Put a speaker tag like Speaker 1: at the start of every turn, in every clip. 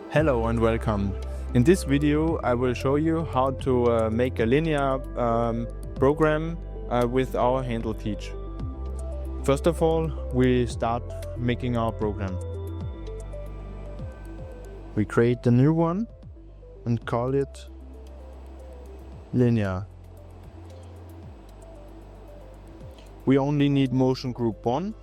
Speaker 1: Hello and welcome. In this video I will show you how to make a linear program with our handle teach. First of all, we start making our program. We create a new one and call it linear. We only need motion group 1.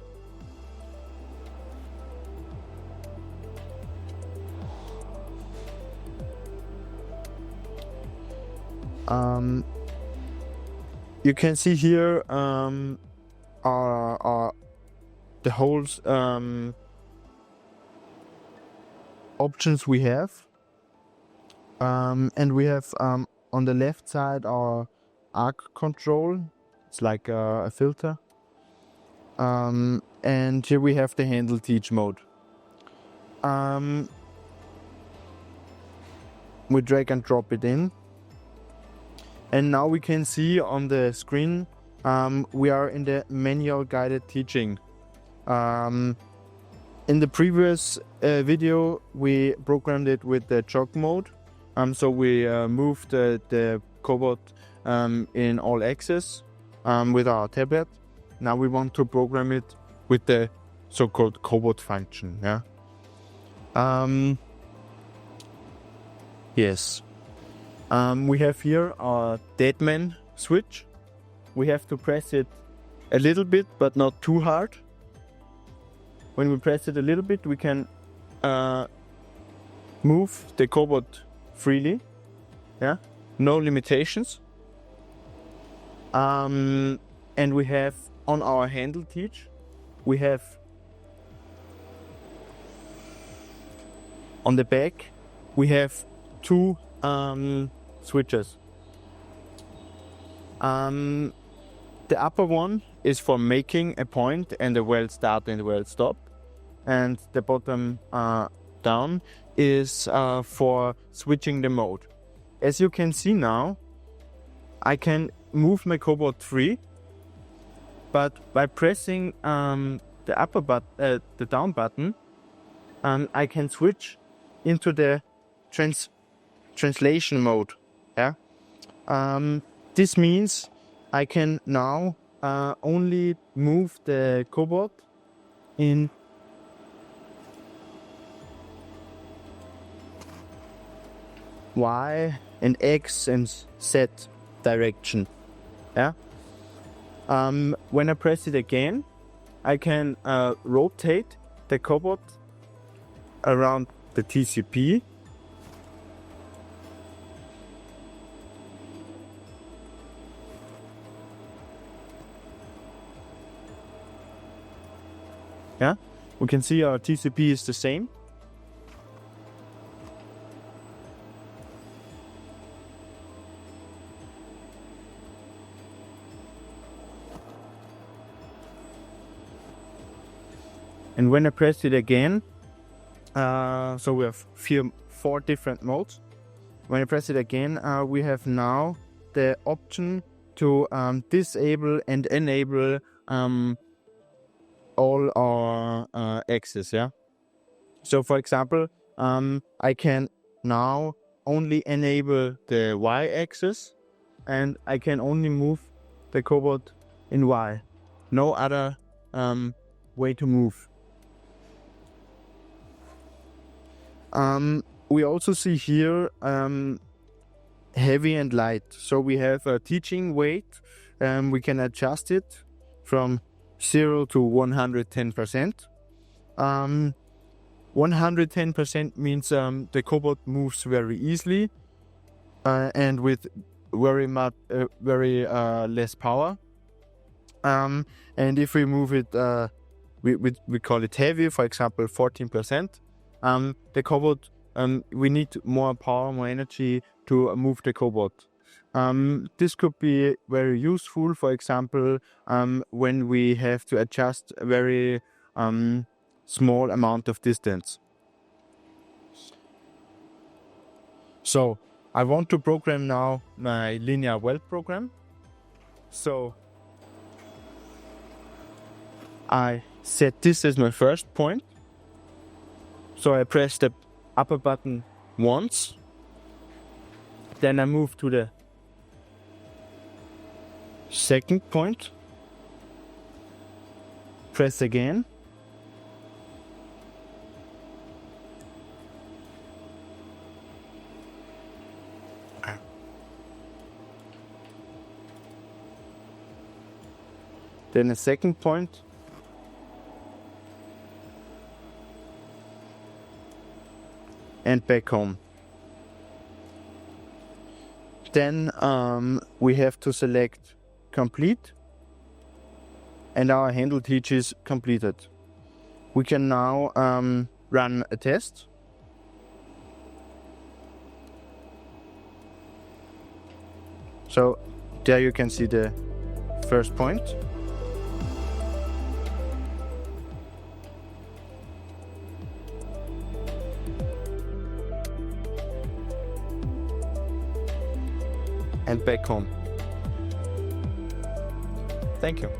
Speaker 1: You can see here the whole options we have, and we have on the left side our arc control. It's like a filter, and here we have the handle teach mode. We drag and drop it in. And now we can see on the screen we are in the manual guided teaching. In the previous video we programmed it with the jog mode. So we moved the Cobot in all axes with our tablet. Now we want to program it with the so-called Cobot function. Yeah. Yes. We have here our deadman switch. We have to press it a little bit, but not too hard. When we press it a little bit, we can move the Cobot freely. Yeah, no limitations. And we have on our handle teach, we have on the back, we have two switches. The upper one is for making a point and a weld start and a weld stop, and the bottom down is for switching the mode. As you can see now, I can move my Cobot free, but by pressing the upper button, the down button, I can switch into the translation mode. Yeah. This means I can now only move the Cobot in Y and X and Z direction. Yeah. When I press it again, I can rotate the Cobot around the TCP. Yeah, we can see our TCP is the same. And when I press it again, so we have four different modes. When I press it again, we have now the option to disable and enable all our axes. Yeah. So for example, I can now only enable the Y axis, and I can only move the Cobot in Y. No other way to move. We also see here heavy and light. So we have a teaching weight. We can adjust it from 0 to 110%. 110% means the Cobot moves very easily and with very less power. And if we move it, we call it heavy, for example 14%. The Cobot, we need more power, more energy to move the Cobot. This could be very useful, for example, when we have to adjust a very small amount of distance. So I want to program now my linear weld program. So I set this as my first point. So I press the upper button once. Then I move to the second point. Press again. Then a second point. And back home. Then we have to select complete, and our handle teach is completed. We can now run a test. So there you can see the first point. And back home. Thank you.